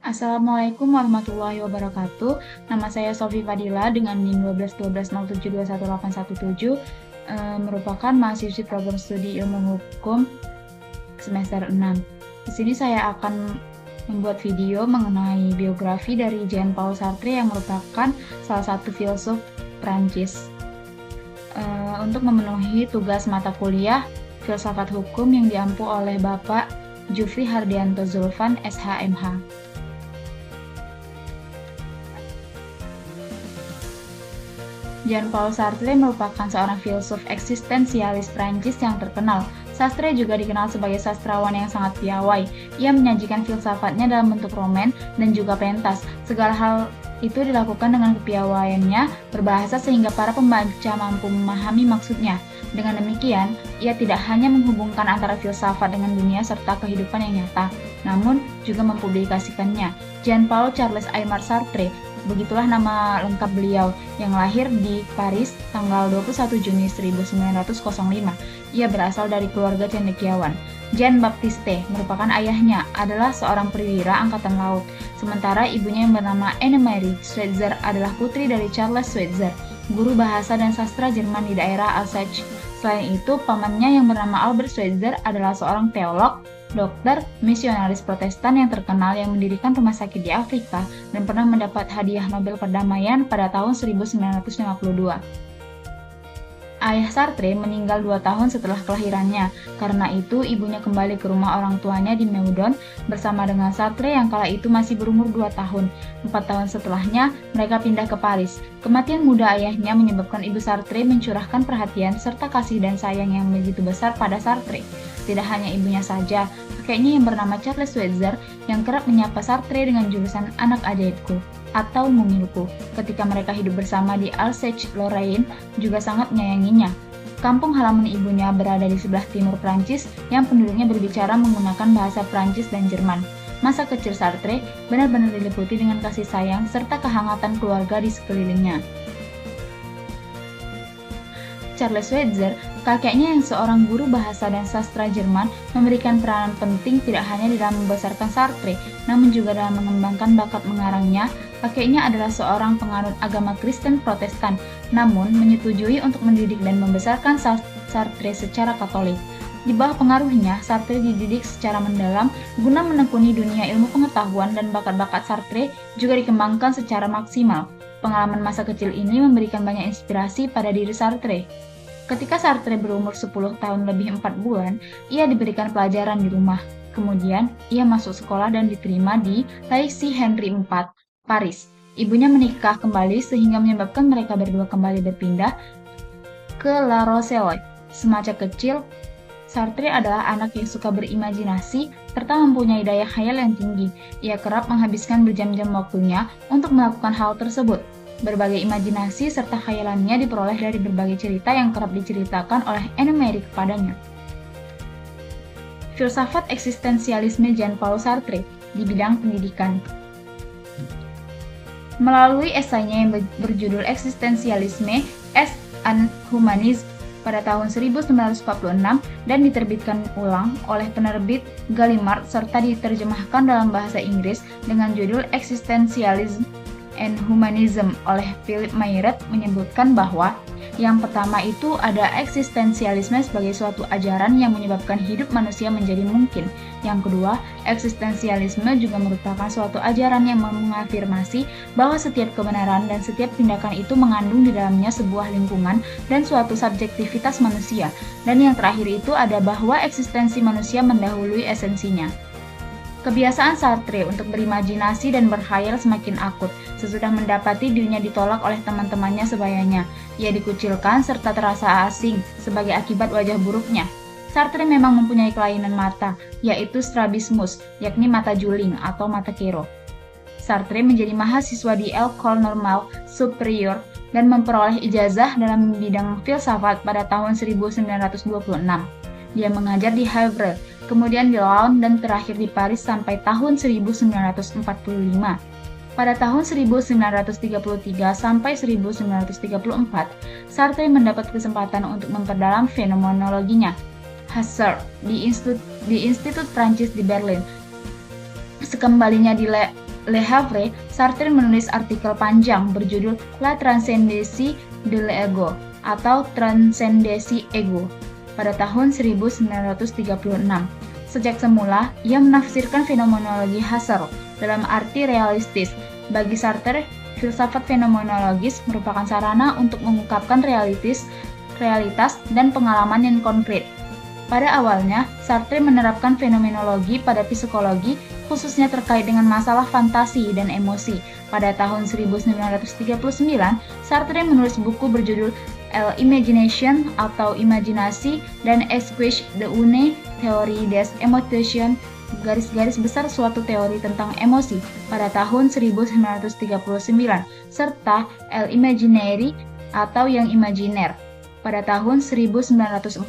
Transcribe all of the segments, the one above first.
Assalamualaikum warahmatullahi wabarakatuh. Nama saya Sofi Fadila dengan NIM 121207218117, merupakan mahasiswi program studi Ilmu Hukum semester 6. Di sini saya akan membuat video mengenai biografi dari Jean-Paul Sartre yang merupakan salah satu filsuf Prancis. Untuk memenuhi tugas mata kuliah Filsafat Hukum yang diampu oleh Bapak Jufri Hardianto Zulfan, SHMH. Jean-Paul Sartre merupakan seorang filsuf eksistensialis Prancis yang terkenal. Sartre juga dikenal sebagai sastrawan yang sangat piawai. Ia menyajikan filsafatnya dalam bentuk roman dan juga pentas. Segala hal itu dilakukan dengan kepiawaiannya berbahasa sehingga para pembaca mampu memahami maksudnya. Dengan demikian, ia tidak hanya menghubungkan antara filsafat dengan dunia serta kehidupan yang nyata, namun juga mempublikasikannya. Jean-Paul Charles Aymar Sartre, begitulah nama lengkap beliau, yang lahir di Paris tanggal 21 Juni 1905. Ia berasal dari keluarga cendekiawan. Jean Baptiste merupakan ayahnya, adalah seorang perwira angkatan laut, sementara ibunya yang bernama Annemarie Schweitzer adalah putri dari Charles Schweitzer, guru bahasa dan sastra Jerman di daerah Alsace. Selain itu, pamannya yang bernama Albert Schweitzer adalah seorang teolog, dokter, misionaris Protestan yang terkenal yang mendirikan rumah sakit di Afrika dan pernah mendapat hadiah Nobel Perdamaian pada tahun 1952. Ayah Sartre meninggal 2 tahun setelah kelahirannya. Karena itu, ibunya kembali ke rumah orang tuanya di Meudon bersama dengan Sartre yang kala itu masih berumur 2 tahun. 4 tahun setelahnya, mereka pindah ke Paris. Kematian muda ayahnya menyebabkan ibu Sartre mencurahkan perhatian serta kasih dan sayang yang begitu besar pada Sartre. Tidak hanya ibunya saja, kakeknya yang bernama Charles Schweitzer yang kerap menyapa Sartre dengan julukan anak ajaibku atau mumilku. Ketika mereka hidup bersama di Alsace-Lorraine, juga sangat menyayanginya. Kampung halaman ibunya berada di sebelah timur Prancis yang penduduknya berbicara menggunakan bahasa Prancis dan Jerman. Masa kecil Sartre benar-benar diliputi dengan kasih sayang serta kehangatan keluarga di sekelilingnya. Charles Schweitzer, kakeknya yang seorang guru bahasa dan sastra Jerman, memberikan peranan penting tidak hanya dalam membesarkan Sartre, namun juga dalam mengembangkan bakat mengarangnya. Kakeknya adalah seorang penganut agama Kristen Protestan, namun menyetujui untuk mendidik dan membesarkan Sartre secara Katolik. Di bawah pengaruhnya, Sartre dididik secara mendalam guna menekuni dunia ilmu pengetahuan dan bakat-bakat Sartre juga dikembangkan secara maksimal. Pengalaman masa kecil ini memberikan banyak inspirasi pada diri Sartre. Ketika Sartre berumur 10 tahun lebih 4 bulan, ia diberikan pelajaran di rumah. Kemudian, ia masuk sekolah dan diterima di Lycée Henri IV, Paris. Ibunya menikah kembali sehingga menyebabkan mereka berdua kembali berpindah ke La Rochelle. Semasa kecil, Sartre adalah anak yang suka berimajinasi serta mempunyai daya khayal yang tinggi. Ia kerap menghabiskan berjam-jam waktunya untuk melakukan hal tersebut. Berbagai imajinasi serta khayalannya diperoleh dari berbagai cerita yang kerap diceritakan oleh Annemarie kepadanya. Filsafat eksistensialisme Jean-Paul Sartre di bidang pendidikan. Melalui esainya yang berjudul Eksistensialisme as an Humanism pada tahun 1946 dan diterbitkan ulang oleh penerbit Gallimard serta diterjemahkan dalam bahasa Inggris dengan judul Existentialism and Humanism oleh Philip Mayret, menyebutkan bahwa yang pertama itu ada eksistensialisme sebagai suatu ajaran yang menyebabkan hidup manusia menjadi mungkin. Yang kedua, eksistensialisme juga merupakan suatu ajaran yang mengafirmasi bahwa setiap kebenaran dan setiap tindakan itu mengandung di dalamnya sebuah lingkungan dan suatu subjektivitas manusia. Dan yang terakhir itu ada bahwa eksistensi manusia mendahului esensinya. Kebiasaan Sartre untuk berimajinasi dan berkhayal semakin akut. Sesudah mendapati dirinya ditolak oleh teman-temannya sebayanya, ia dikucilkan serta terasa asing sebagai akibat wajah buruknya. Sartre memang mempunyai kelainan mata, yaitu strabismus, yakni mata juling atau mata kero. Sartre menjadi mahasiswa di École Normale Supérieure dan memperoleh ijazah dalam bidang filsafat pada tahun 1926. Dia mengajar di Havre, kemudian di Lyon dan terakhir di Paris sampai tahun 1945. Pada tahun 1933 sampai 1934, Sartre mendapat kesempatan untuk memperdalam fenomenologinya. Husserl di Institut Prancis di Berlin. Sekembalinya di Le Havre, Sartre menulis artikel panjang berjudul La Transcendance de l'Ego atau Transendesi Ego pada tahun 1936. Sejak semula, ia menafsirkan fenomenologi Husserl dalam arti realistis. Bagi Sartre, filsafat fenomenologis merupakan sarana untuk mengungkapkan realitas dan pengalaman yang konkret. Pada awalnya, Sartre menerapkan fenomenologi pada psikologi, khususnya terkait dengan masalah fantasi dan emosi. Pada tahun 1939, Sartre menulis buku berjudul L'Imagination atau Imajinasi dan Esquisse de une théorie des émotions, garis-garis besar suatu teori tentang emosi pada tahun 1939, serta L'Imaginaire atau yang imajiner pada tahun 1940.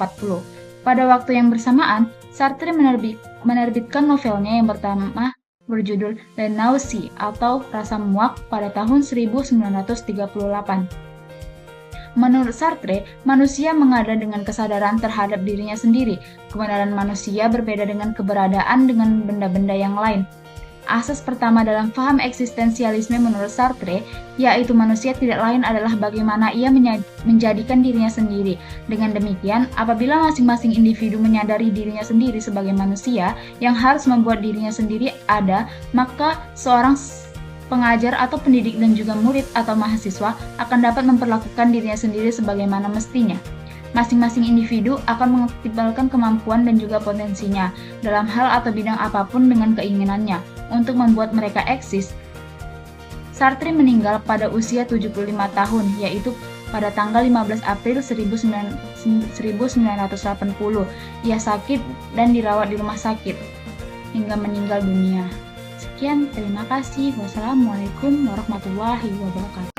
Pada waktu yang bersamaan, Sartre menerbitkan novelnya yang pertama berjudul Le Nausée atau Rasa Muak pada tahun 1938. Menurut Sartre, manusia mengada dengan kesadaran terhadap dirinya sendiri. Kebenaran manusia berbeda dengan keberadaan dengan benda-benda yang lain. Asas pertama dalam paham eksistensialisme menurut Sartre, yaitu manusia tidak lain adalah bagaimana ia menjadikan dirinya sendiri. Dengan demikian, apabila masing-masing individu menyadari dirinya sendiri sebagai manusia yang harus membuat dirinya sendiri ada, maka seorang pengajar atau pendidik dan juga murid atau mahasiswa akan dapat memperlakukan dirinya sendiri sebagaimana mestinya. Masing-masing individu akan mengoptimalkan kemampuan dan juga potensinya dalam hal atau bidang apapun dengan keinginannya untuk membuat mereka eksis. Sartre meninggal pada usia 75 tahun, yaitu pada tanggal 15 April 1980. Ia sakit dan dirawat di rumah sakit hingga meninggal dunia. Sekian, terima kasih. Wassalamualaikum warahmatullahi wabarakatuh.